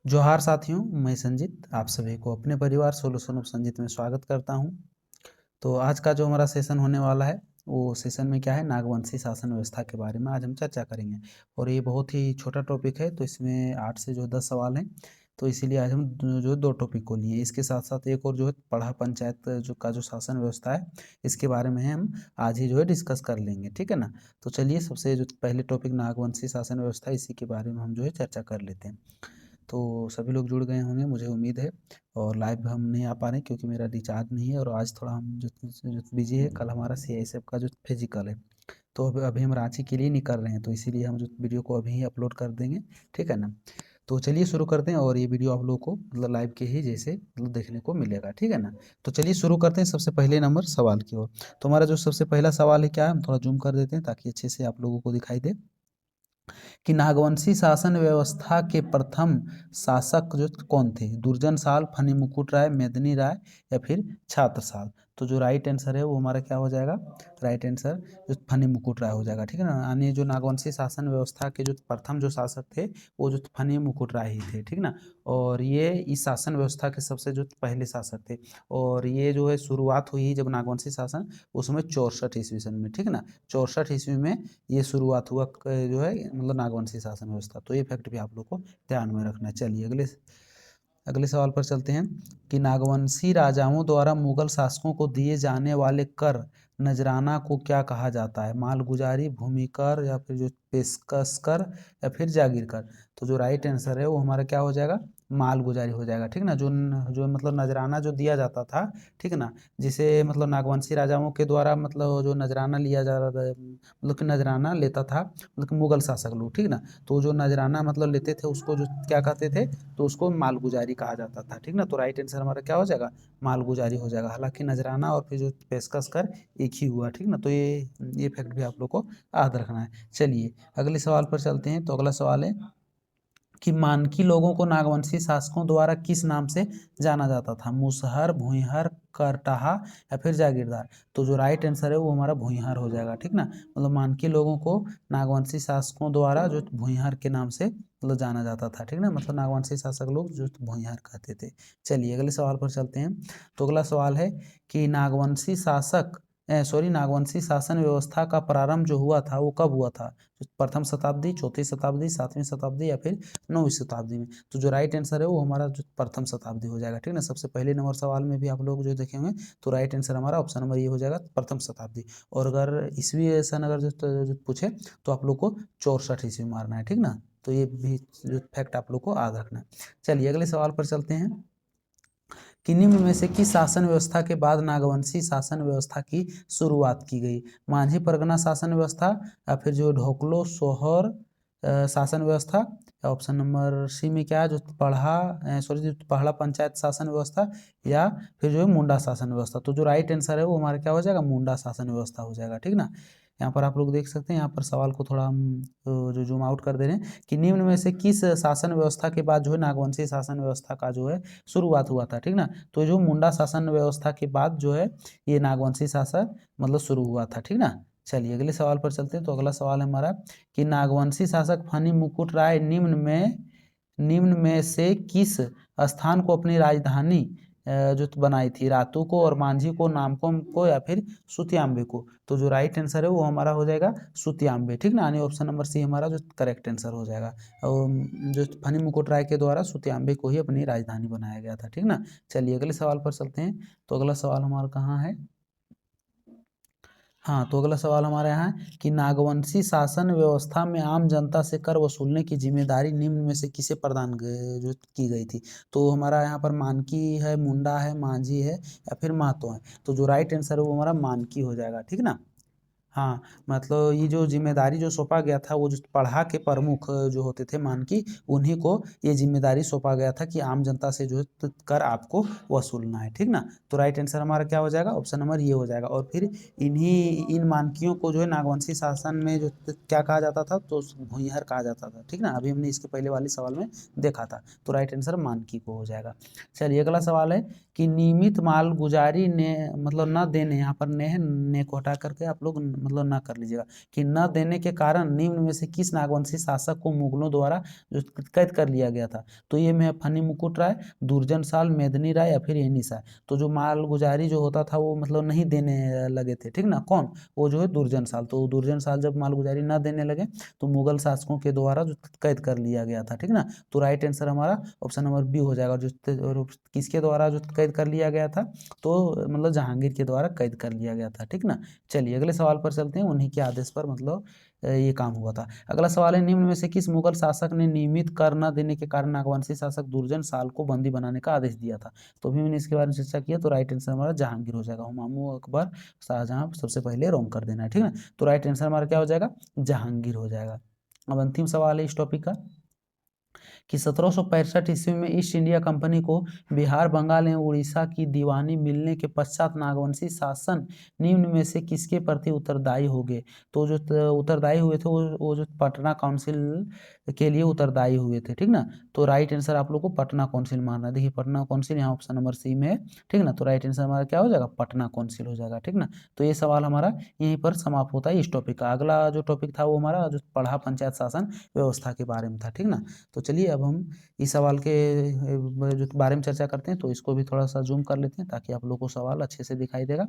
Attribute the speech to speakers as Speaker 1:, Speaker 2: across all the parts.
Speaker 1: जोहार साथियों, मैं संजीत आप सभी को अपने परिवार सोल्यूशन ऑफ संजीत में स्वागत करता हूं। तो आज का जो हमारा सेशन होने वाला है वो सेशन में क्या है, नागवंशी शासन व्यवस्था के बारे में आज हम चर्चा करेंगे। और ये बहुत ही छोटा टॉपिक है, तो इसमें 8 से जो 10 सवाल हैं। तो इसीलिए आज हम जो 2 टॉपिक को लिए। इसके साथ साथ एक और जो है पढ़ा पंचायत जो शासन व्यवस्था है, इसके बारे में हम आज ही जो है डिस्कस कर लेंगे, ठीक है ना। तो चलिए, सबसे जो पहले टॉपिक नागवंशी शासन व्यवस्था, इसी के बारे में हम जो है चर्चा कर लेते हैं। तो सभी लोग जुड़ गए होंगे मुझे उम्मीद है। और लाइव हम नहीं आ पा रहे क्योंकि मेरा रिचार्ज नहीं है, और आज थोड़ा हम जो बिजी है। कल हमारा CISF का जो फिजिकल है, तो अभी हम रांची के लिए नहीं कर रहे हैं, तो इसीलिए हम जो वीडियो को अभी ही अपलोड कर देंगे, ठीक है ना। तो चलिए शुरू करते हैं, और ये वीडियो आप लोगों को मतलब लाइव के ही जैसे मतलब देखने को मिलेगा, ठीक है ना। तो चलिए शुरू करते हैं सबसे पहले नंबर सवाल की ओर। तो हमारा जो सबसे पहला सवाल है क्या है, हम थोड़ा जूम कर देते हैं ताकि अच्छे से आप लोगों को दिखाई दे कि नागवंशी शासन व्यवस्था के प्रथम शासक जो कौन थे। दुर्जनशाल, फनी मुकुट राय, मेदिनी राय या फिर छात्रसाल। तो जो राइट आंसर है वो हमारा क्या हो जाएगा, राइट आंसर जो फनी मुकुट राय हो जाएगा, ठीक है ना। यानी जो नागवंशी शासन व्यवस्था के जो प्रथम जो शासक थे वो जो फनी मुकुट राय ही थे, ठीक ना। और ये इस शासन व्यवस्था के सबसे जो पहले शासक थे। और ये जो है शुरुआत हुई जब नागवंशी शासन उसमें 64 ईस्वी सन में, ठीक ना। 64 ईस्वी में ये शुरुआत हुआ जो है मतलब नागवंशी शासन व्यवस्था। तो ये फैक्ट भी आप लोग को ध्यान में रखना है। चलिए अगले अगले सवाल पर चलते हैं कि नागवंशी राजाओं द्वारा मुगल शासकों को दिए जाने वाले कर नजराना को क्या कहा जाता है। मालगुजारी, भूमि कर या फिर जो पेशकश कर या फिर जागीर कर। तो जो राइट आंसर है वो हमारा क्या हो जाएगा, मालगुजारी हो जाएगा, ठीक ना। जो जो मतलब नजराना जो दिया जाता था, ठीक ना, जिसे मतलब नागवंशी राजाओं के द्वारा मतलब जो नजराना लिया जा रहा था, मतलब कि नजराना लेता था मतलब कि मुगल शासक लोग, ठीक ना। तो जो नजराना मतलब लेते थे उसको जो क्या कहते थे, तो उसको मालगुजारी कहा जाता था, ठीक ना। तो राइट आंसर हमारा क्या हो जाएगा, मालगुजारी हो जाएगा। हालांकि नजराना और फिर जो पेशकश कर एक ही हुआ, ठीक ना। तो ये फैक्ट भी आप लोग को याद रखना है। चलिए अगले सवाल पर चलते हैं। तो अगला सवाल है कि मानकी लोगों को नागवंशी शासकों द्वारा किस नाम से जाना जाता था। मुसहर, भूइहर, करटाहा या फिर जागीरदार। तो जो राइट आंसर है वो हमारा भूइहर हो जाएगा, ठीक ना। मतलब मानकी लोगों को नागवंशी शासकों द्वारा जो भूइहर के नाम से मतलब जाना जाता था, ठीक ना। मतलब नागवंशी शासक लोग जो भूइहर कहते थे। चलिए अगले सवाल पर चलते हैं। तो अगला सवाल है कि नागवंशी शासन व्यवस्था का प्रारंभ जो हुआ था वो कब हुआ था। प्रथम शताब्दी, चौथी शताब्दी, 7वीं शताब्दी या फिर 9वीं शताब्दी में। तो जो राइट आंसर है वो हमारा जो प्रथम शताब्दी हो जाएगा, ठीक ना। सबसे पहले नंबर सवाल में भी आप लोग जो देखेंगे, तो राइट आंसर हमारा ऑप्शन नंबर ये हो जाएगा, प्रथम शताब्दी। और अगर ईस्वी सन अगर जो पूछे तो आप लोग को 64 ईस्वी मारना है, ठीक ना। तो ये भी जो फैक्ट आप लोग को याद रखना है। चलिए अगले सवाल पर चलते हैं कि निम्न में से किस शासन व्यवस्था के बाद नागवंशी शासन व्यवस्था की शुरुआत की गई। मांझी परगना शासन व्यवस्था या फिर जो ढोकलो सोहर शासन व्यवस्था, या ऑप्शन नंबर सी में क्या है, जो पढ़ा पंचायत शासन व्यवस्था, या फिर जो है मुंडा शासन व्यवस्था। तो जो राइट आंसर है वो हमारा क्या हो जाएगा, मुंडा शासन व्यवस्था हो जाएगा, ठीक ना। यहाँ पर आप लोग देख सकते हैं, यहाँ पर सवाल को थोड़ा हम जो जूम आउट कर दे रहे हैं कि निम्न में से किस शासन व्यवस्था के बाद जो है नागवंशी शासन व्यवस्था का जो है शुरुआत हुआ था, ठीक ना। तो जो मुंडा शासन व्यवस्था के बाद जो है ये नागवंशी शासन मतलब शुरू हुआ था, ठीक ना। चलिए अगले सवाल पर चलते हैं। तो अगला सवाल है हमारा कि नागवंशी शासक फनी मुकुट राय निम्न में से किस स्थान को अपनी राजधानी जो बनाई थी। रातू को और मांझी को, नामकुम को या फिर सुतियाम्बे को। तो जो राइट आंसर है वो हमारा हो जाएगा सुतियाम्बे, ठीक ना। यानी ऑप्शन नंबर सी हमारा जो करेक्ट आंसर हो जाएगा। और जो फनी मुकुट राय के द्वारा सुतियाम्बे को ही अपनी राजधानी बनाया गया था, ठीक ना। चलिए अगले सवाल पर चलते हैं। तो अगला सवाल हमारा कहाँ है, हाँ, तो अगला सवाल हमारे यहाँ है कि नागवंशी शासन व्यवस्था में आम जनता से कर वसूलने की जिम्मेदारी निम्न में से किसे प्रदान जो की गई थी। तो हमारा यहाँ पर मानकी है, मुंडा है, मांझी है या फिर महतो है। तो जो राइट आंसर है वो हमारा मानकी हो जाएगा, ठीक ना। हाँ, मतलब ये जो जिम्मेदारी जो सौंपा गया था वो जो पढ़ा के प्रमुख जो होते थे मानकी, उन्हीं को ये जिम्मेदारी सौंपा गया था कि आम जनता से जो है कर आपको वसूलना है, ठीक ना। तो राइट आंसर हमारा क्या हो जाएगा, ऑप्शन नंबर ये हो जाएगा। और फिर इन मानकियों को जो है नागवंशी शासन में जो क्या कहा जाता था, तो भूमिहर कहा जाता था, ठीक ना। अभी हमने इसके पहले वाले सवाल में देखा था। तो राइट आंसर मानकी को हो जाएगा। चलिए अगला सवाल है कि नियमित माल गुजारी ने मतलब न देने, यहाँ पर ने को हटा करके आप लोग मतलब ना कर लीजिएगा कि न देने के कारण निम्न में से किस नागवंशी शासक को मुगलों द्वारा जो कैद कर लिया गया था। तो ये में फनी मुकुट राय, दुर्जन साल, मेदिनी राय या फिर एनी साय। तो जो मालगुजारी जो होता था वो मतलब नहीं देने लगे थे, ठीक ना, कौन, वो जो है दुर्जन साल। तो दुर्जन साल जब मालगुजारी ना देने लगे तो मुगल शासकों के द्वारा जो कैद कर लिया गया था, ठीक ना। तो राइट आंसर हमारा ऑप्शन नंबर बी हो जाएगा। जो किसके द्वारा जो कैद कर लिया गया था, तो मतलब जहांगीर के द्वारा कैद कर लिया गया था, ठीक ना। चलिए अगले सवाल पर चलते हैं। उन्हीं के आदेश पर मतलब ये काम हुआ था। अगला सवाल है, निम्न में से किस मुगल शासक ने नियमित कर न देने के कारण नागवंशी शासक दुर्जन साल को बंदी बनाने का आदेश दिया था। तो भी मैंने इसके बारे में चर्चा किया। तो राइट आंसर हमारा जहांगीर हो जाएगा। हुमायूं, अकबर, शाहजहां सबसे पहले रोक कर देना है, ठीक है। तो राइट आंसर हमारा क्या हो जाएगा, जहांगीर हो जाएगा। अब अंतिम सवाल है इस टॉपिक का कि 1765 ईस्वी में ईस्ट इंडिया कंपनी को बिहार, बंगाल एवं उड़ीसा की दीवानी मिलने के पश्चात नागवंशी शासन निम्न में से किसके प्रति उत्तरदायी हो गए। तो जो उत्तरदायी हुए थे वो जो पटना काउंसिल के लिए उत्तरदायी हुए थे, ठीक ना। तो राइट आंसर आप लोग को पटना काउंसिल मानना है। देखिए पटना काउंसिल यहाँ ऑप्शन नंबर सी में है, ठीक ना। तो राइट आंसर हमारा क्या हो जाएगा, पटना काउंसिल हो जाएगा, ठीक ना। तो ये सवाल हमारा यहीं पर समाप्त होता है इस टॉपिक का। अगला जो टॉपिक था वो हमारा जो पढ़ा पंचायत शासन व्यवस्था के बारे में था, ठीक ना। तो चलिए अब हम इस सवाल के जो बारे में चर्चा करते हैं। तो इसको भी थोड़ा सा जूम कर लेते हैं ताकि आप लोगों को सवाल अच्छे से दिखाई देगा।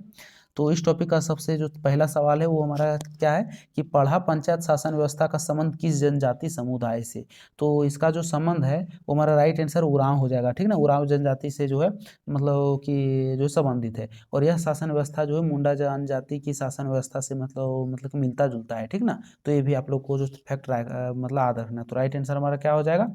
Speaker 1: तो इस टॉपिक का सबसे जो पहला सवाल है वो हमारा क्या है कि पढ़ा पंचायत शासन व्यवस्था का संबंध किस जनजाति समुदाय से। तो इसका जो संबंध है वो हमारा राइट आंसर उरांव हो जाएगा, ठीक ना। उरांव जनजाति से जो है मतलब कि जो संबंधित है। और यह शासन व्यवस्था जो है मुंडा जनजाति की शासन व्यवस्था से मतलब कि मिलता जुलता है, ठीक ना। तो ये भी आप लोग को जो फैक्ट मतलब याद रखना। तो राइट आंसर हमारा क्या हो जाएगा,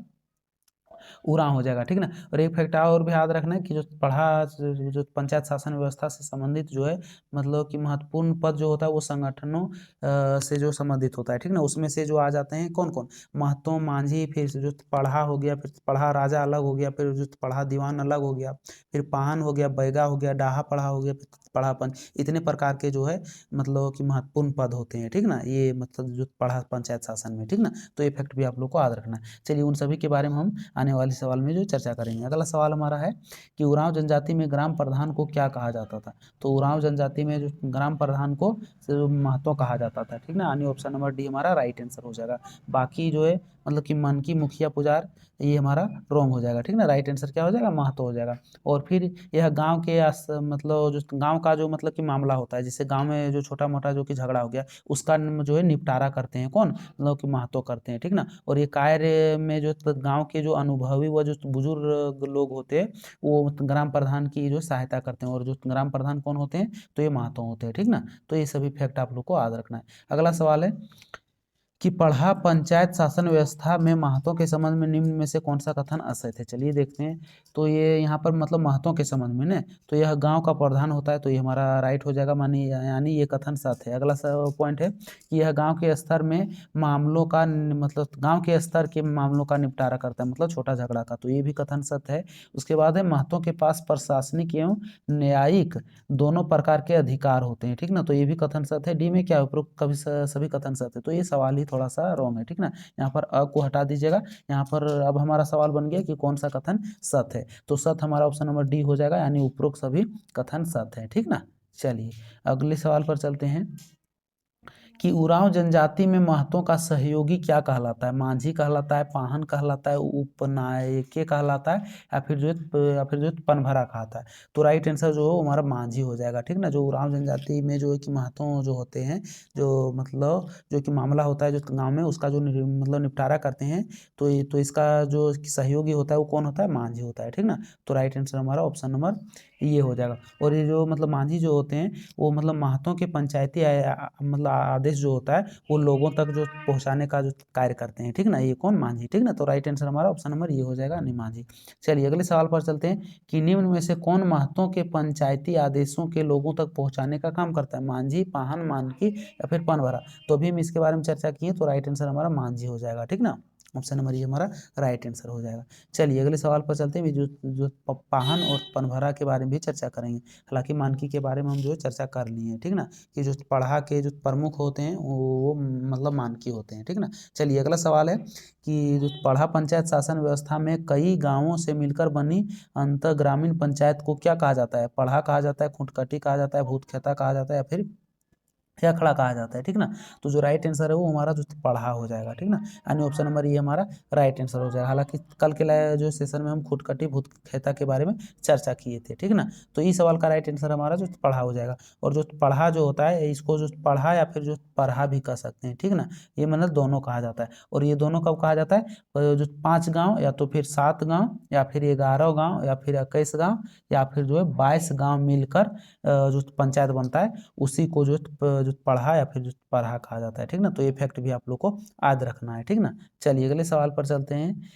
Speaker 1: उरांव हो जाएगा, ठीक ना। और एक फैक्ट और भी याद रखना है कि जो पंचायत शासन व्यवस्था से संबंधित जो है मतलब कि महत्वपूर्ण पद जो होता है वो संगठनों से जो संबंधित होता है, ठीक ना। उसमें से जो आ जाते हैं कौन कौन, महतो, मांझी, फिर जो पढ़ा हो गया, फिर पढ़ा राजा अलग हो गया, फिर जो पढ़ा दीवान अलग हो गया, फिर पाहन हो गया, बैगा हो गया, डाहा पढ़ा हो गया, फिर पढ़ा पंच। इतने प्रकार के जो है मतलब कि महत्वपूर्ण पद होते हैं, ठीक ना। ये मतलब जो पढ़ा पंचायत शासन में, ठीक ना। तो ये फैक्ट भी आप लोग को याद रखना है। चलिए उन सभी के बारे में हम आने वाले सवाल में जो चर्चा करेंगे। अगला सवाल हमारा है कि उरांव जनजाति में ग्राम प्रधान को क्या कहा जाता था। तो उरांव जनजाति में जो ग्राम प्रधान को महतो कहा जाता था, ठीक ना। यानी ऑप्शन नंबर डी हमारा राइट आंसर हो जाएगा। बाकी जो है मतलब कि मन की मुखिया पुजार ये हमारा रॉन्ग हो जाएगा, ठीक ना। राइट आंसर क्या हो जाएगा, महतो हो जाएगा। और फिर यह गांव के मतलब जो गांव का जो मतलब कि मामला होता है, जिससे गांव में जो छोटा मोटा जो कि झगड़ा हो गया उसका जो है निपटारा करते हैं कौन, मतलब कि महतो करते हैं, ठीक ना। और ये कार्य में जो गांव के जो अनुभवी व जो बुजुर्ग लोग होते हैं वो ग्राम प्रधान की जो सहायता करते हैं। और जो ग्राम प्रधान कौन होते हैं, तो ये महतो होते हैं, ठीक ना। तो ये सभी फैक्ट आप लोग को याद रखना है। अगला सवाल है कि पढ़ा पंचायत शासन व्यवस्था में महतों के संबंध में निम्न में से कौन सा कथन असत्य है। चलिए देखते हैं। तो ये यहाँ पर मतलब महतों के संबंध में न, तो यह गांव का प्रधान होता है, तो ये हमारा राइट हो जाएगा, मानी यानी ये कथन सत्य है। अगला पॉइंट है कि यह गांव के स्तर में मामलों का मतलब गांव के स्तर के मामलों का निपटारा करता है, मतलब छोटा झगड़ा का, तो ये भी कथन सत्य है। उसके बाद है महतों के पास प्रशासनिक एवं न्यायिक दोनों प्रकार के अधिकार होते हैं, ठीक ना। तो ये भी कथन सत्य है। डी में क्या है, उपरोक्त कभी सभी कथन सत्य है। तो ये सवाल ही थोड़ा सा रॉन्ग है, ठीक ना। यहाँ पर अ को हटा दीजिएगा। यहाँ पर अब हमारा सवाल बन गया कि कौन सा कथन सत्य है। तो सत्य हमारा ऑप्शन नंबर डी हो जाएगा, यानी उपरोक्त सभी कथन सत्य है, ठीक ना। चलिए अगले सवाल पर चलते हैं कि उरांव जनजाति में महतों का सहयोगी क्या कहलाता है। मांझी कहलाता है, पाहन कहलाता है, उपनायके कहलाता है, या फिर जो पनभरा कहता है। तो राइट आंसर जो हो हमारा मांझी हो जाएगा, ठीक ना। जो उरांव जनजाति में जो है कि महतों जो होते हैं, जो मतलब जो कि मामला होता है जो गाँव में, उसका जो मतलब निपटारा करते हैं, तो इसका जो सहयोगी होता है वो कौन होता है, मांझी होता है, ठीक ना। तो राइट आंसर हमारा ऑप्शन नंबर ये हो जाएगा। और ये जो मतलब मांझी जो होते हैं वो मतलब महतों के पंचायती मतलब आदेश जो होता है वो लोगों तक जो पहुंचाने का जो कार्य करते हैं, ठीक ना। ये कौन, मांझी, ठीक ना। तो राइट आंसर हमारा ऑप्शन नंबर ये हो जाएगा, यानी मांझी। चलिए अगले सवाल पर चलते हैं कि निम्न में से कौन महतों के पंचायती आदेशों के लोगों तक पहुंचाने का काम करता है। मांझी, पाहन, मानकी या फिर पनभरा। तो अभी हम इसके बारे में चर्चा किए, तो राइट आंसर हमारा मांझी हो जाएगा, ठीक ना। ऑप्शन नंबर ये हमारा राइट आंसर हो जाएगा। चलिए अगले सवाल पर चलते हैं। जो जो पाहन और पनभरा के बारे में भी चर्चा करेंगे। हालांकि मानकी के बारे में हम जो है चर्चा कर लिए हैं, ठीक ना। कि जो पढ़ा के जो प्रमुख होते हैं वो मतलब मानकी होते हैं, ठीक ना। चलिए अगला सवाल है कि जो पढ़ा पंचायत शासन व्यवस्था में कई गांवों से मिलकर बनी अंतर ग्रामीण पंचायत को क्या कहा जाता है। पढ़ा कहा जाता है, खुटकटी कहा जाता है, भूतखेता कहा जाता है, या फिर या खड़ा कहा जाता है, ठीक ना। तो जो राइट आंसर है वो हमारा जो पढ़ा हो जाएगा, ठीक ना, यानी ऑप्शन नंबर ये हमारा राइट आंसर हो जाएगा। हालांकि कल के जो सेशन में हम खुदकटी भूतखेता के बारे में चर्चा किए थे, ठीक ना। तो इस सवाल का राइट आंसर हमारा जो पढ़ा हो जाएगा। और जो पढ़ा जो होता है इसको जो पढ़ा या फिर जो पढ़ा भी कह सकते हैं, ठीक ना। ये मतलब दोनों कहा जाता है। और ये दोनों कब कहा जाता है, जो 5 गाँव या तो फिर 7 गाँव या फिर 11 गाँव या फिर 21 गाँव या फिर जो है 22 गाँव मिलकर जो पंचायत बनता है उसी को जो पढ़ा या फिर जो पढ़ा कहा जाता है, ठीक ना। तो ये फैक्ट भी आप लोग को याद रखना है, ठीक ना। चलिए अगले सवाल पर चलते हैं।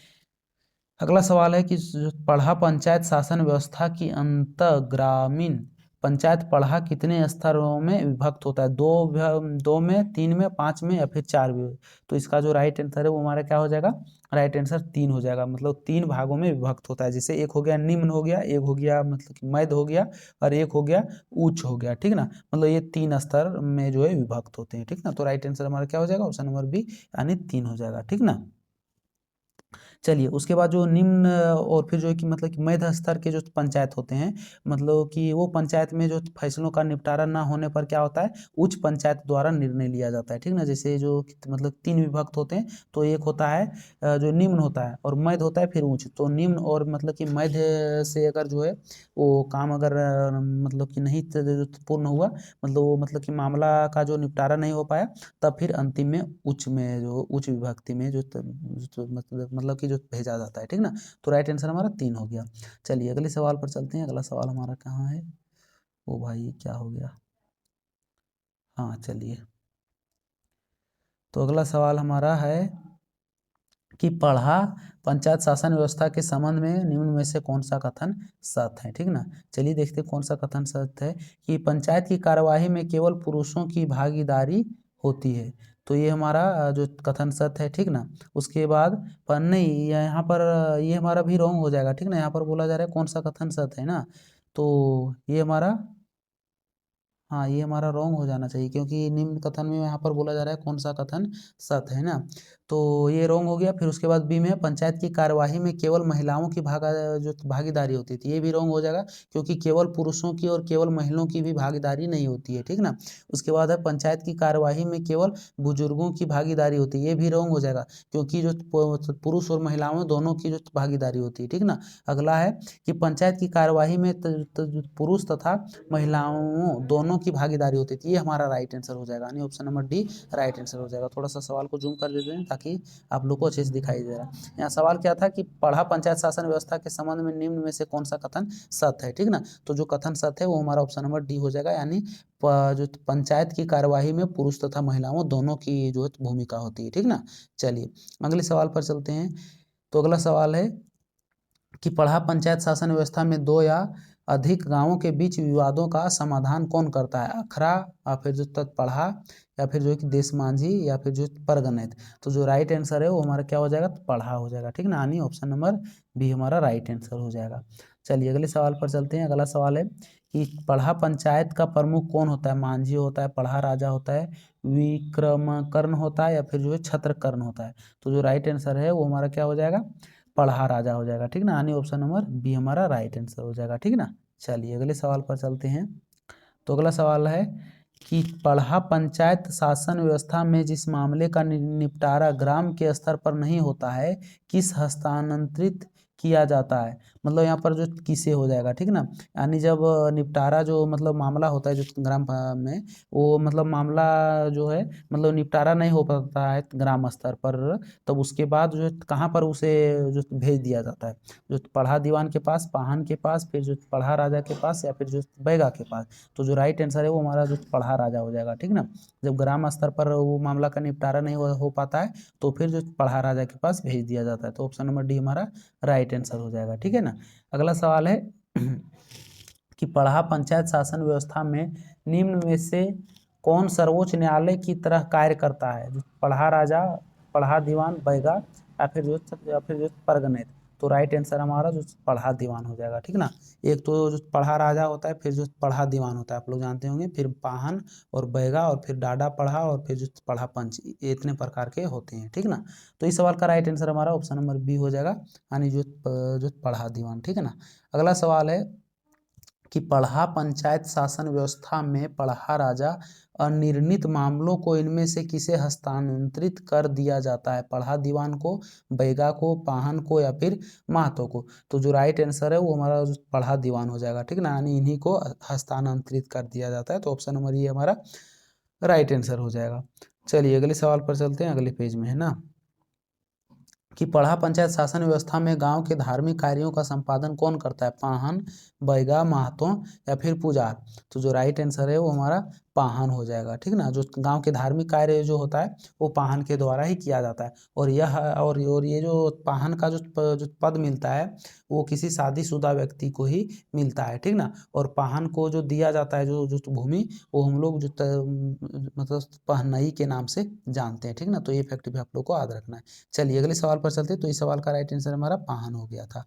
Speaker 1: अगला सवाल है कि जो पढ़ा पंचायत शासन व्यवस्था की अंत ग्रामीण पंचायत पढ़ा कितने स्तरों में विभक्त होता है, दो में, 3 में, 5 में या फिर 4 में। तो इसका जो राइट आंसर है वो हमारा क्या हो जाएगा, राइट आंसर 3 हो जाएगा। मतलब 3 भागों में विभक्त होता है। जैसे एक हो गया निम्न हो गया, एक हो गया मतलब कि मध्य हो गया और एक हो गया उच्च हो गया, ठीक ना। मतलब ये 3 स्तर में जो है विभक्त होते हैं, ठीक ना। तो राइट आंसर हमारा क्या हो जाएगा, ऑप्शन नंबर बी यानी 3 हो जाएगा, ठीक ना। चलिए उसके बाद जो निम्न और फिर जो है कि मतलब कि मध्य स्तर के जो पंचायत होते हैं, मतलब कि वो पंचायत में जो फैसलों का निपटारा ना होने पर क्या होता है, उच्च पंचायत द्वारा निर्णय लिया जाता है, ठीक ना। जैसे जो मतलब 3 विभक्त होते हैं, तो एक होता है जो निम्न होता है और मध्य होता है फिर उच्च। तो निम्न और मतलब कि मध्य से अगर जो है वो काम अगर मतलब कि नहीं पूर्ण हुआ, मतलब वो मतलब कि मामला का जो निपटारा नहीं हो पाया, तब फिर अंतिम में जो उच्च विभक्ति में मतलब कि जो भेजा जाता है, ठीक ना। तो राइट आंसर हमारा 3 हो गया। चलिए अगले सवाल पर चलते हैं। अगला सवाल हमारा कहाँ है, ओ भाई क्या हो गया, हाँ चलिए। तो अगला सवाल हमारा है कि पढ़ा पंचायत शासन व्यवस्था के संबंध में निम्न में से कौन सा कथन सत्य है, ठीक ना। चलिए देखते हैं कौन सा कथन सत्य है कि पंचायत की कार्यवाही में केवल पुरुषों की भागीदारी होती है। तो ये हमारा जो कथन सत्य है, ठीक ना। उसके बाद पर नहीं, यहाँ पर ये हमारा भी रॉन्ग हो जाएगा, ठीक ना। यहाँ पर बोला जा रहा है कौन सा कथन सत्य है ना, तो ये हमारा, हाँ ये हमारा रॉन्ग हो जाना चाहिए, क्योंकि निम्न कथन में यहाँ पर बोला जा रहा है कौन सा कथन सत्य है ना। तो ये रॉन्ग हो गया। फिर उसके बाद बी में पंचायत की कार्यवाही में केवल महिलाओं की जो भागीदारी होती थी, ये भी रॉन्ग हो जाएगा, क्योंकि केवल पुरुषों की और केवल महिलाओं की भी भागीदारी नहीं होती है, ठीक ना। उसके बाद है पंचायत की कार्यवाही में केवल बुजुर्गों की भागीदारी होती है, ये भी रॉन्ग हो जाएगा, क्योंकि जो पुरुष और महिलाओं दोनों की जो भागीदारी होती है, ठीक ना। अगला है कि पंचायत की कार्यवाही में पुरुष तथा महिलाओं दोनों की भागीदारी होती थी, ये हमारा राइट आंसर हो जाएगा, यानी option number D right answer हो जाएगा। थोड़ा सा सवाल को जूम कर देते हैं ताकि आप लोग को अच्छे से दिखाई दे रहा है। यहाँ सवाल क्या था कि पढ़ा पंचायत शासन व्यवस्था के संबंध में निम्न में से कौन सा कथन सत्य है, ठीक ना। तो जो कथन सत्य है वो हमारा ऑप्शन नंबर डी हो जाएगा, यानी जो पंचायत की कार्यवाही में पुरुष तथा महिलाओं दोनों की जो भूमिका होती है, ठीक ना। चलिए अगले सवाल पर चलते हैं। तो अगला सवाल है कि पढ़ा पंचायत शासन व्यवस्था में 2 या अधिक गांवों के बीच विवादों का समाधान कौन करता है, अखरा या फिर जो तत्पढ़ा या फिर जो है कि देश मांझी या फिर जो परगणित। तो जो राइट आंसर है वो हमारा क्या हो जाएगा, पढ़ा हो जाएगा, ठीक ना, यानी ऑप्शन नंबर बी हमारा राइट आंसर हो जाएगा। चलिए अगले सवाल पर चलते हैं। अगला सवाल है कि पढ़ा पंचायत का प्रमुख कौन होता है, मांझी होता है, पढ़ा राजा होता है, विक्रमकर्ण होता है या फिर जो है छत्रकर्ण होता है। तो जो राइट आंसर है वो हमारा क्या हो जाएगा, पढ़ा राजा हो जाएगा, ठीक ना, यानी ऑप्शन नंबर बी हमारा राइट आंसर हो जाएगा, ठीक ना। चलिए अगले सवाल पर चलते हैं। तो अगला सवाल है कि पढ़ा पंचायत शासन व्यवस्था में जिस मामले का निपटारा ग्राम के स्तर पर नहीं होता है, किस हस्तांतरित किया जाता है। मतलब यहाँ पर जो किसे हो जाएगा, ठीक ना, यानी जब निपटारा जो मतलब मामला होता है जो ग्राम में, वो मतलब मामला जो है मतलब निपटारा नहीं हो पाता है ग्राम स्तर पर, तब उसके बाद जो है कहाँ पर उसे जो भेज दिया जाता है, जो पढ़ा दीवान के पास, पाहन के पास, फिर जो पढ़ा राजा के पास या फिर जो बैगा के पास। तो जो राइट आंसर है वो हमारा जो पढ़ा राजा हो जाएगा, ठीक ना। जब ग्राम स्तर पर वो मामला का निपटारा नहीं हो पाता है, तो फिर जो पढ़ा राजा के पास भेज दिया जाता है। तो ऑप्शन नंबर डी हमारा राइट आंसर हो जाएगा, ठीक है ना। अगला सवाल है कि पढ़ा पंचायत शासन व्यवस्था में निम्न में से कौन सर्वोच्च न्यायालय की तरह कार्य करता है, जो पढ़ा राजा, पढ़ा दीवान, बैगा या फिर जो परगणित। तो राइट आंसर हमारा जो पढ़ा दीवान हो जाएगा, ठीक ना। एक तो जो पढ़ा राजा होता है, फिर जो पढ़ा दीवान होता है, आप लोग जानते होंगे, फिर पाहन और बैगा और फिर डाडा पढ़ा और फिर जो पढ़ा पंच, ये इतने प्रकार के होते हैं, ठीक ना। तो इस सवाल का राइट आंसर हमारा ऑप्शन नंबर बी हो जाएगा, यानी जो पढ़ा दीवान, ठीक है ना। अगला सवाल है कि पढ़ा पंचायत शासन व्यवस्था में पढ़ा राजा अनिर्णित मामलों को इनमें से किसे हस्तांतरित कर दिया जाता है? पढ़ा दीवान को, बैगा को, पाहन को या फिर महतो को? तो जो राइट आंसर है वो हमारा पढ़ा दीवान हो जाएगा, ठीक ना, यानी इन्हीं को हस्तांतरित कर दिया जाता है। तो ऑप्शन नंबर ये हमारा राइट आंसर हो जाएगा। चलिए अगले सवाल पर चलते हैं, अगले पेज में है ना, कि पढ़ा पंचायत शासन व्यवस्था में गांव के धार्मिक कार्यों का संपादन कौन करता है? पाहन, बैगा, महतो या फिर पुजार? तो जो राइट आंसर है वो हमारा पाहन हो जाएगा, ठीक ना। जो गांव के धार्मिक कार्य जो होता है वो पाहन के द्वारा ही किया जाता है। और ये जो पाहन का जो पद मिलता है वो किसी शादीशुदा व्यक्ति को ही मिलता है, ठीक ना। और पाहन को जो दिया जाता है जो भूमि, वो हम लोग मतलब पहनई के नाम से जानते हैं, ठीक ना। तो ये फैक्ट भी आप लोग को याद रखना है। चलिए अगले सवाल पर चलते हैं। तो इस सवाल का राइट आंसर हमारा पाहन हो गया था।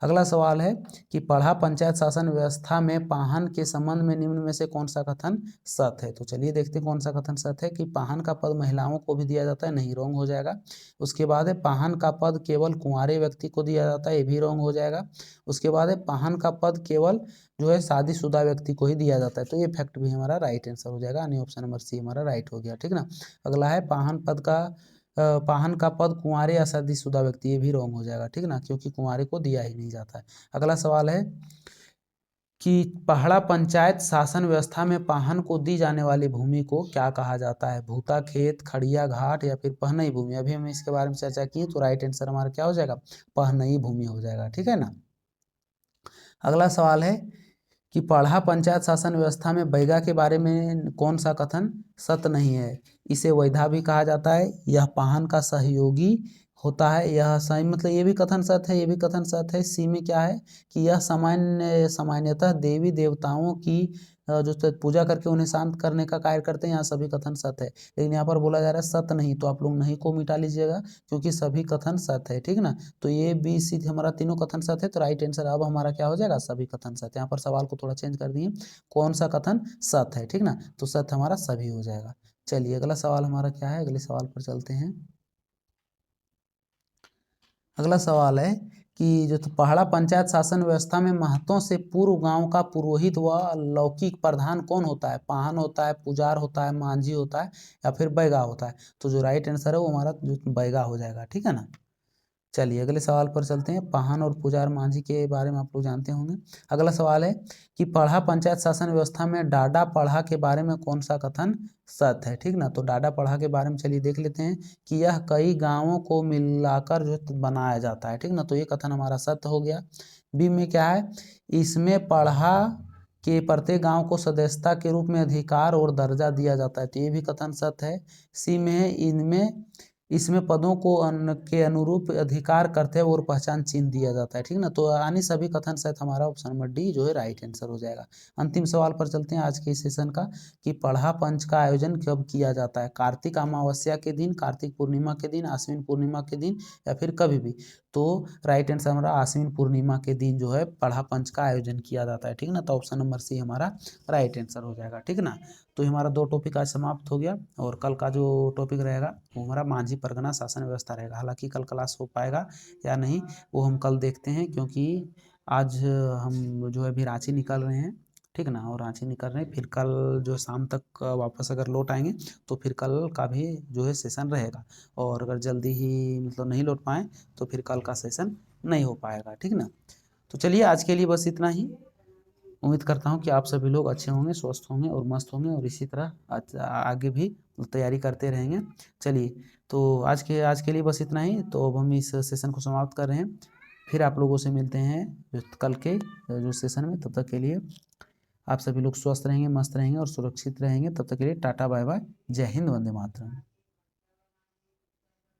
Speaker 1: अगला सवाल है कि पढ़ा पंचायत शासन व्यवस्था में पाहन के संबंध में निम्न में से कौन सा कथन सत्य है? तो चलिए देखते हैं कौन सा कथन सत्य है। कि पाहन का पद महिलाओं को भी दिया जाता है, नहीं, रॉन्ग हो जाएगा। उसके बाद है पाहन का पद केवल कुंवारे व्यक्ति को दिया जाता है, ये भी रॉन्ग हो जाएगा। उसके बाद है पाहन का पद केवल जो है शादीशुदा व्यक्ति को ही दिया जाता है, तो ये फैक्ट भी हमारा राइट आंसर हो जाएगा, यानी ऑप्शन नंबर सी हमारा राइट हो गया, ठीक ना। अगला है पाहन का पद कुंवारे या शादीशुदा व्यक्ति, ये भी रॉन्ग हो जाएगा, ठीक ना, क्योंकि कुंवारे को दिया ही नहीं जाता है। अगला सवाल है कि पहड़ा पंचायत शासन व्यवस्था में पाहन को दी जाने वाली भूमि को क्या कहा जाता है? भूता खेत, खड़िया घाट या फिर पहनई भूमि? अभी हम इसके बारे में चर्चा किए, तो राइट आंसर हमारा क्या हो जाएगा? पहनई भूमि हो जाएगा, ठीक है ना। अगला सवाल है कि पढ़ा पंचायत शासन व्यवस्था में बैगा के बारे में कौन सा कथन सत्य नहीं है? इसे वैधा भी कहा जाता है, यह पाहन का सहयोगी होता है, यह सही, मतलब ये भी कथन सत्य है, ये भी कथन सत्य है। सी में क्या है कि यह सामान्यतः देवी देवताओं की जो पूजा करके उन्हें शांत करने का कार्य करते हैं, यहाँ सभी कथन सत्य है। लेकिन यहाँ पर बोला जा रहा है सत्य नहीं, तो आप लोग नहीं को मिटा लीजिएगा, क्योंकि सभी कथन सत्य है, ठीक ना। तो ये बी सी हमारा तीनों कथन सत्य है, तो राइट आंसर अब हमारा क्या हो जाएगा? सभी कथन सत्य। यहाँ पर सवाल को थोड़ा चेंज कर दिए, कौन सा कथन सत्य है, ठीक ना, तो सत्य हमारा सभी हो जाएगा। चलिए अगला सवाल हमारा क्या है, अगले सवाल पर चलते हैं। अगला सवाल है कि जो पहड़ा पंचायत शासन व्यवस्था में महतों से पूर्व गांव का पुरोहित व लौकिक प्रधान कौन होता है? पाहन होता है, पुजार होता है, मांझी होता है या फिर बैगा होता है? तो जो राइट आंसर है वो हमारा जो बैगा हो जाएगा, ठीक है ना। चलिए अगले सवाल पर चलते हैं। पाहन और पुजार मांझी के बारे में आप लोग जानते होंगे। अगला सवाल है कि पढ़ा पंचायत शासन व्यवस्था में डाडा पढ़ा के बारे में कौन सा कथन सत्य है? ठीक ना, तो डाडा पढ़ा के बारे में चलिए देख लेते हैं कि यह कई गांवों को मिलाकर जो बनाया जाता है, ठीक ना, तो ये कथन हमारा सत्य हो गया। बी में क्या है? इसमें पढ़ा के प्रत्येक गांव को सदस्यता के रूप में अधिकार और दर्जा दिया जाता है, तो ये भी कथन सत्य है। सी में है इसमें पदों को के अनुरूप अधिकार कर्तव्य और पहचान चिन्ह दिया जाता है, ठीक ना, तो यानी सभी कथन सहित हमारा ऑप्शन नंबर डी जो है राइट आंसर हो जाएगा। अंतिम सवाल पर चलते हैं आज के इस सेशन का, कि पढ़ा पंच का आयोजन कब किया जाता है? कार्तिक अमावस्या के दिन, कार्तिक पूर्णिमा के दिन, आश्विन पूर्णिमा के दिन या फिर कभी भी? तो राइट आंसर हमारा आश्विन पूर्णिमा के दिन जो है पढ़ा पंच का आयोजन किया जाता है, ठीक ना, तो ऑप्शन नंबर सी हमारा राइट आंसर हो जाएगा, ठीक ना। तो हमारा 2 टॉपिक आज समाप्त हो गया, और कल का जो टॉपिक रहेगा वो हमारा मांझी परगना शासन व्यवस्था रहेगा। हालांकि कल क्लास हो पाएगा या नहीं वो हम कल देखते हैं, क्योंकि आज हम जो है अभी रांची निकल रहे हैं, ठीक ना, और रांची निकल रहे हैं, फिर कल जो शाम तक वापस अगर लौट आएंगे तो फिर कल का भी जो है सेशन रहेगा, और अगर जल्दी ही मतलब नहीं लौट पाएँ तो फिर कल का सेशन नहीं हो पाएगा, ठीक ना। तो चलिए आज के लिए बस इतना ही। उम्मीद करता हूँ कि आप सभी लोग अच्छे होंगे, स्वस्थ होंगे और मस्त होंगे, और इसी तरह आगे भी तैयारी करते रहेंगे। चलिए, तो आज के लिए बस इतना ही। तो अब हम इस सेशन को समाप्त कर रहे हैं, फिर आप लोगों से मिलते हैं जो कल के जो सेशन में। तब तक के लिए आप सभी लोग स्वस्थ रहेंगे, मस्त रहेंगे और सुरक्षित रहेंगे। तब तक के लिए टाटा बाय बाय, जय हिंद, वंदे मातरम।